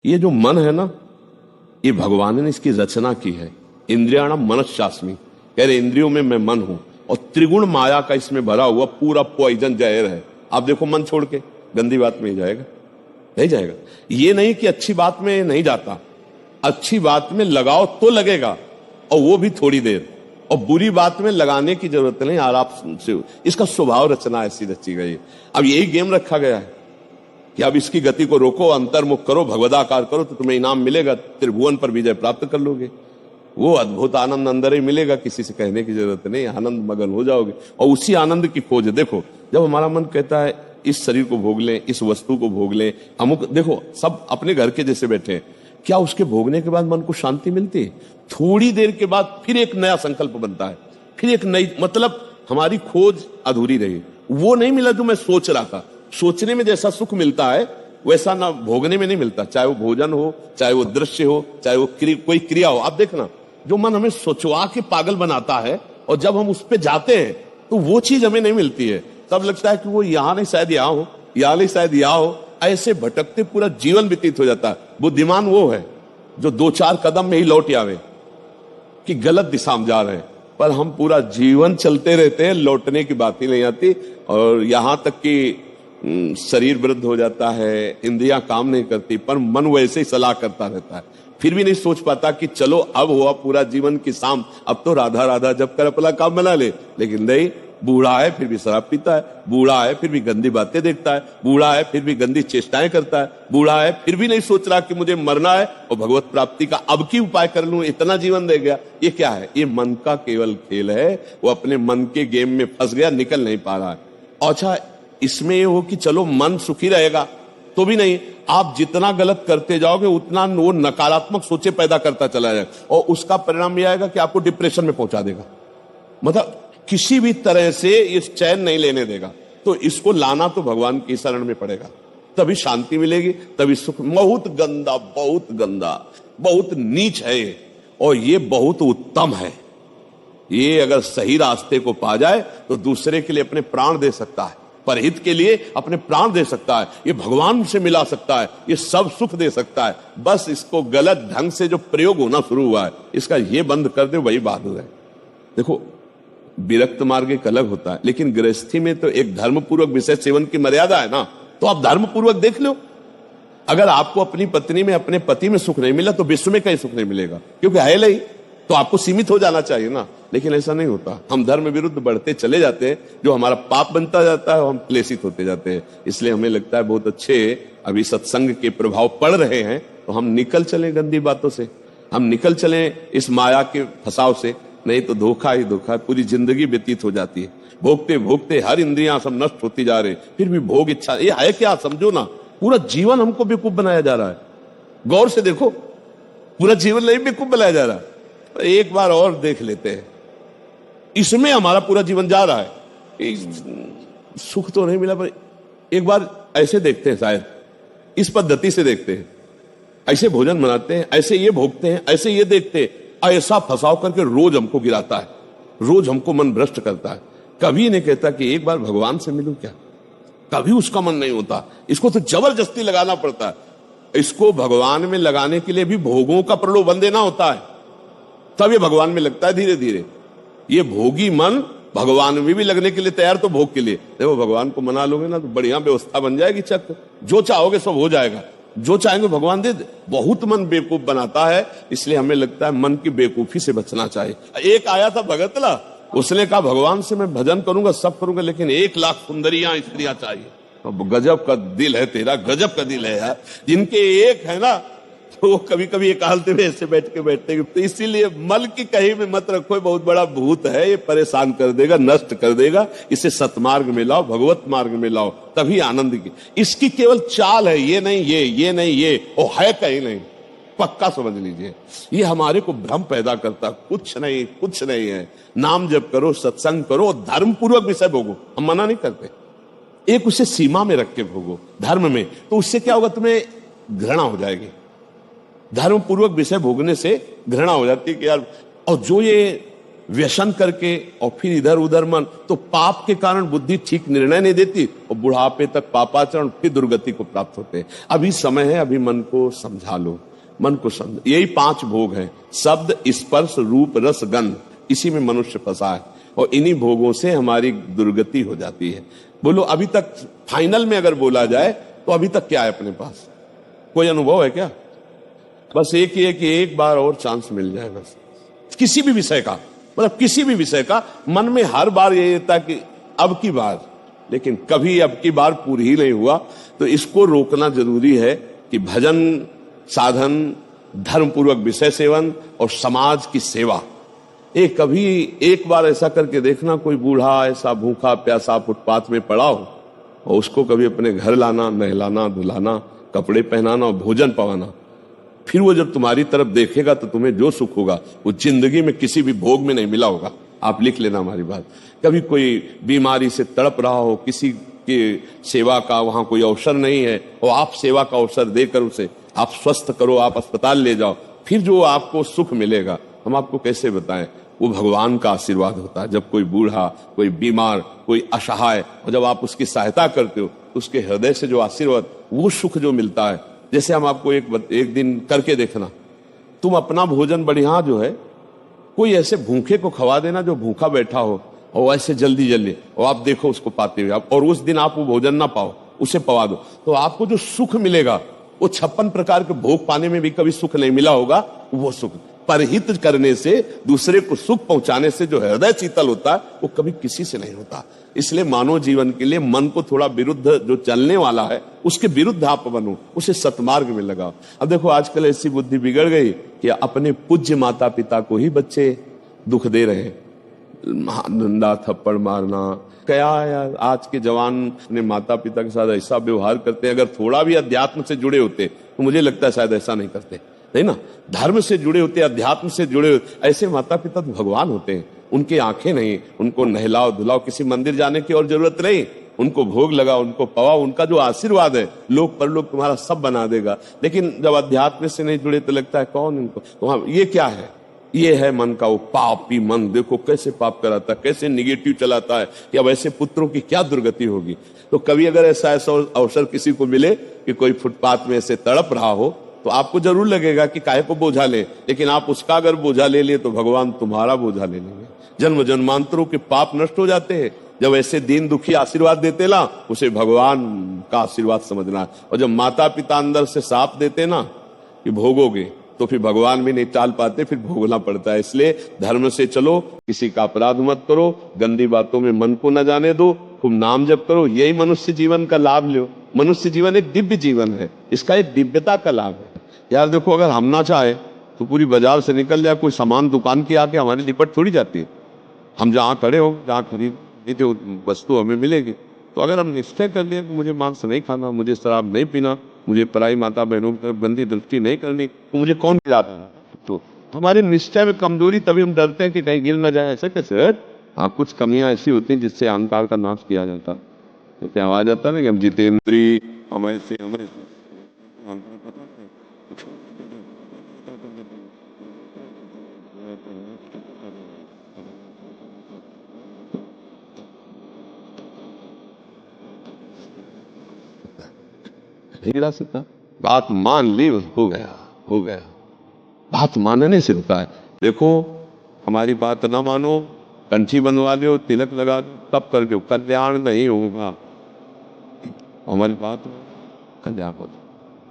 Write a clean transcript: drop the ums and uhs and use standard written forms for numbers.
ये जो मन है ना, ये भगवान ने इसकी रचना की है। इंद्रियाणाम मनश्चास्मि, कह रहे इंद्रियों में मैं मन हूं, और त्रिगुण माया का इसमें भरा हुआ पूरा पॉइजन जहर है। आप देखो मन छोड़ के गंदी बात में ही जाएगा, नहीं जाएगा। ये नहीं कि अच्छी बात में नहीं जाता, अच्छी बात में लगाओ तो लगेगा, और वो भी थोड़ी देर, और बुरी बात में लगाने की जरूरत नहीं। आराम से इसका स्वभाव रचना ऐसी रची गई है। अब यही गेम रखा गया है कि अब इसकी गति को रोको, अंतर्मुख करो, भगवदाकार करो, तो तुम्हें इनाम मिलेगा, त्रिभुवन पर विजय प्राप्त कर लोगे। वो अद्भुत आनंद अंदर ही मिलेगा, किसी से कहने की जरूरत नहीं, आनंद मगन हो जाओगे। और उसी आनंद की खोज है। देखो, जब हमारा मन कहता है इस शरीर को भोग लें, इस वस्तु को भोग लें, अमुक, देखो सब अपने घर के जैसे बैठे हैं, क्या उसके भोगने के बाद मन को शांति मिलती है? थोड़ी देर के बाद फिर एक नया संकल्प बनता है, फिर एक नई, मतलब हमारी खोज अधूरी रही। वो नहीं मिला जो मैं सोच रहा था। सोचने में जैसा सुख मिलता है वैसा ना भोगने में नहीं मिलता, चाहे वो भोजन हो, चाहे वो दृश्य हो, चाहे वो कोई क्रिया हो। आप देखना, जो मन हमें सोचवा के पागल बनाता है, और जब हम उस पे जाते हैं तो वो चीज हमें नहीं मिलती है। तब लगता है कि वो यहां नहीं शायद यहां हो, यहां नहीं शायद यहां हो। ऐसे भटकते पूरा जीवन व्यतीत हो जाता है। बुद्धिमान वो है जो 2-4 कदम में ही लौट आवे कि गलत दिशा में जा रहे हैं, पर हम पूरा जीवन चलते रहते हैं, लौटने की बात ही नहीं आती। और यहां तक कि शरीर वृद्ध हो जाता है, इंद्रियां काम नहीं करती, पर मन वैसे ही सलाह करता रहता है। फिर भी नहीं सोच पाता कि चलो अब हुआ पूरा जीवन की शाम, अब तो राधा राधा जब कर अपना काम बना ले। लेकिन नहीं, बूढ़ा है फिर भी शराब पीता है, बूढ़ा है फिर भी गंदी बातें देखता है, बूढ़ा है फिर भी गंदी चेष्टाएं करता है, बूढ़ा है फिर भी नहीं सोच रहा कि मुझे मरना है और भगवत प्राप्ति का अब की उपाय कर लूं, इतना जीवन दे गया। ये क्या है? ये मन का केवल खेल है। वो अपने मन के गेम में फंस गया, निकल नहीं पा रहा है। अच्छा, इसमें ये हो कि चलो मन सुखी रहेगा, तो भी नहीं। आप जितना गलत करते जाओगे उतना वो नकारात्मक सोचे पैदा करता चला जाएगा, और उसका परिणाम यह आएगा कि आपको डिप्रेशन में पहुंचा देगा। मतलब किसी भी तरह से इस चैन नहीं लेने देगा। तो इसको लाना तो भगवान की शरण में पड़ेगा, तभी शांति मिलेगी, तभी सुख। बहुत गंदा, बहुत गंदा, बहुत नीच है ये, और ये बहुत उत्तम है। ये अगर सही रास्ते को पा जाए तो दूसरे के लिए अपने प्राण दे सकता है, परहित के लिए अपने प्राण दे सकता है, ये भगवान से मिला सकता है, ये सब सुख दे सकता है। बस इसको गलत ढंग से जो प्रयोग होना शुरू हुआ है, इसका ये बंद कर दे, वही बहादुर है। देखो, विरक्त मार्ग एक अलग होता है, लेकिन गृहस्थी में तो एक धर्मपूर्वक विषय सेवन की मर्यादा है ना। तो आप धर्मपूर्वक देख लो। अगर आपको अपनी पत्नी में, अपने पति में सुख नहीं मिला तो विश्व में कहीं सुख नहीं मिलेगा, क्योंकि है नहीं, तो आपको सीमित हो जाना चाहिए ना। लेकिन ऐसा नहीं होता, हम धर्म विरुद्ध बढ़ते चले जाते हैं, जो हमारा पाप बनता जाता है और हम क्लेशित होते जाते हैं। इसलिए हमें लगता है बहुत अच्छे अभी सत्संग के प्रभाव पड़ रहे हैं, तो हम निकल चले गंदी बातों से, हम निकल चले इस माया के फसाव से। नहीं तो धोखा ही धोखा, पूरी जिंदगी व्यतीत हो जाती है। भोगते भोगते हर इंद्रियां सब नष्ट होती जा रही, फिर भी भोग इच्छा। ये है क्या? समझो ना, पूरा जीवन हमको बेवकूफ बनाया जा रहा है। गौर से देखो, पूरा जीवन नहीं बेवकूफ बनाया जा रहा। एक बार और देख लेते हैं, इसमें हमारा पूरा जीवन जा रहा है। सुख तो नहीं मिला, पर एक बार ऐसे देखते हैं, शायद इस पद्धति से देखते हैं, ऐसे भोजन बनाते हैं, ऐसे ये भोगते हैं, ऐसे ये देखते हैं, ऐसा फंसाव करके रोज हमको गिराता है, रोज हमको मन भ्रष्ट करता है। कभी नहीं कहता कि एक बार भगवान से मिलूं क्या, कभी उसका मन नहीं होता। इसको तो जबरदस्ती लगाना पड़ता है। इसको भगवान में लगाने के लिए भी भोगों का प्रलोभन देना होता है, तब ये भगवान में लगता है धीरे धीरे। ये भोगी मन भगवान में भी लगने के लिए तैयार, तो भोग के लिए देखो, भगवान को मना लोगे ना तो बढ़िया व्यवस्था बन जाएगी, चक जो चाहोगे सब हो जाएगा, जो चाहेंगे भगवान दे। बहुत मन बेवकूफ बनाता है, इसलिए हमें लगता है मन की बेवकूफी से बचना चाहिए। एक आया था भगतला, उसने कहा भगवान से मैं भजन करूंगा, सब करूंगा, लेकिन 1 लाख सुंदरियां स्त्रियां चाहिए। अब गजब का दिल है तेरा, गजब का दिल है यार। जिनके एक है ना, तो वो कभी कभी एक हालते में ऐसे बैठ के बैठते। तो इसीलिए मल की कहीं में मत रखो, ये बहुत बड़ा भूत है, ये परेशान कर देगा, नष्ट कर देगा। इसे सतमार्ग में लाओ, भगवत मार्ग में लाओ, तभी आनंद की। इसकी केवल चाल है, ये नहीं ये नहीं ये, और है कहीं नहीं, पक्का समझ लीजिए। ये हमारे को भ्रम पैदा करता, कुछ नहीं, कुछ नहीं है। नाम जप करो, सत्संग करो, धर्म पूर्वक विषय भोगो, हम मना नहीं करते, एक उसे सीमा में रख के भोगो धर्म में। तो उससे क्या होगा, तुम्हें घृणा हो जाएगी। धर्म पूर्वक विषय भोगने से घृणा हो जाती है कि यार, और जो ये व्यसन करके और फिर इधर उधर मन, तो पाप के कारण बुद्धि ठीक निर्णय नहीं देती और बुढ़ापे तक पापाचरण, फिर दुर्गति को प्राप्त होते हैं। अभी समय है, अभी मन को समझा लो, मन को समझ। यही 5 भोग हैं, शब्द, स्पर्श, रूप, रस, गंध। इसी में मनुष्य फंसा है और इन्हीं भोगों से हमारी दुर्गति हो जाती है। बोलो अभी तक फाइनल में अगर बोला जाए तो अभी तक क्या है अपने पास? कोई अनुभव है क्या? बस एक ही है कि एक बार और चांस मिल जाए, बस किसी भी विषय का, मतलब किसी भी विषय का। मन में हर बार ये रहता कि अब की बार, लेकिन कभी अब की बार पूरी ही नहीं हुआ। तो इसको रोकना जरूरी है कि भजन, साधन, धर्मपूर्वक विषय सेवन और समाज की सेवा। कभी एक बार ऐसा करके देखना, कोई बूढ़ा ऐसा भूखा प्यासा फुटपाथ में पड़ा हो और उसको कभी अपने घर लाना, नहलाना, धुलाना, कपड़े पहनाना और भोजन पवाना। फिर वो जब तुम्हारी तरफ देखेगा तो तुम्हें जो सुख होगा वो जिंदगी में किसी भी भोग में नहीं मिला होगा। आप लिख लेना हमारी बात। कभी कोई बीमारी से तड़प रहा हो, किसी की सेवा का वहां कोई अवसर नहीं है और आप सेवा का अवसर देकर उसे आप स्वस्थ करो, आप अस्पताल ले जाओ, फिर जो आपको सुख मिलेगा हम आपको कैसे बताएं? वो भगवान का आशीर्वाद होता है। जब कोई बूढ़ा, कोई बीमार, कोई असहाय, और जब आप उसकी सहायता करते हो तो उसके हृदय से जो आशीर्वाद, वो सुख जो मिलता है। जैसे हम आपको एक दिन करके देखना, तुम अपना भोजन बढ़िया जो है कोई ऐसे भूखे को खवा देना जो भूखा बैठा हो और ऐसे जल्दी जल्दी, और आप देखो उसको पाते हुए, और उस दिन आप वो भोजन ना पाओ, उसे पवा दो, तो आपको जो सुख मिलेगा वो 56 प्रकार के भोग पाने में भी कभी सुख नहीं मिला होगा। वो सुख परहित करने से, दूसरे को सुख पहुंचाने से जो हृदय शीतल होता है वो कभी किसी से नहीं होता। इसलिए मानव जीवन के लिए मन को थोड़ा विरुद्ध जो चलने वाला है उसके विरुद्ध आप बनो, उसे सतमार्ग में लगाओ। अब देखो आजकल ऐसी बुद्धि बिगड़ गई कि अपने पूज्य माता पिता को ही बच्चे दुख दे रहे हैं, डंडा थप्पड़ मारना। क्या यार, आज के जवान अपने माता पिता के साथ ऐसा व्यवहार करते हैं। अगर थोड़ा भी अध्यात्म से जुड़े होते तो मुझे लगता है शायद ऐसा नहीं करते, नहीं ना। धर्म से जुड़े होते, अध्यात्म से जुड़े होते, ऐसे माता पिता तो भगवान होते हैं। उनकी आंखें नहीं, उनको नहलाओ धुलाओ, किसी मंदिर जाने की और जरूरत नहीं, उनको भोग लगाओ, उनको पवाओ, उनका जो आशीर्वाद है लोक परलोक तुम्हारा सब बना देगा। लेकिन जब अध्यात्म से नहीं जुड़े तो लगता है कौन इनको, तो ये क्या है? ये है मन का वो पापी मन। देखो कैसे पाप कराता है, कैसे निगेटिव चलाता है कि अब ऐसे पुत्रों की क्या दुर्गति होगी। तो कभी अगर ऐसा अवसर किसी को मिले कि कोई फुटपाथ में ऐसे तड़प रहा हो तो आपको जरूर लगेगा कि काहे को बोझा ले, लेकिन आप उसका अगर बोझा ले लिए तो भगवान तुम्हारा बोझा ले लेंगे। जन्म जन्मांतरों के पाप नष्ट हो जाते हैं जब ऐसे दीन दुखी आशीर्वाद देते ना, उसे भगवान का आशीर्वाद समझना। और जब माता पिता अंदर से साफ देते ना कि भोगोगे, तो फिर भगवान भी नहीं टाल पाते, फिर भोगना पड़ता है। इसलिए धर्म से चलो, किसी का अपराध मत करो, गंदी बातों में मन को न जाने दो, खूब नाम जप करो, यही मनुष्य जीवन का लाभ लो। मनुष्य जीवन एक दिव्य जीवन है, इसका एक दिव्यता का लाभ है। यार देखो, अगर हम ना चाहे तो पूरी बाजार से निकल जाए कोई सामान दुकान की आके हमारी निपट थोड़ी जाती है। हम जहाँ खड़े हो, जहाँ खरीदते हो वस्तु हमें मिलेगी। तो अगर हम निश्चय कर लिए कि मुझे मांस नहीं खाना, मुझे शराब नहीं पीना, मुझे पराई माता बहनों की तरफ गंदी दृष्टि नहीं करनी, तो मुझे कौन गिराता है? तो हमारे निश्चय में कमजोरी, तभी हम डरते हैं कि कहीं गिर ना जाए। ऐसा कैसे? हाँ, कुछ कमियां ऐसी होती हैं जिससे अहंकार का नाश किया जाता है। जैसे आवाज आता है ना कि हम जितेंद्री, हम ऐसे नहीं गिरा सकता। बात मान ली, हो गया, हो गया। बात मानने से रुका है। देखो, हमारी बात ना मानो, कंठी बनवा लो, तिलक लगा दो, तब करके कल्याण नहीं होगा। हमारी बात कल्याण होगा।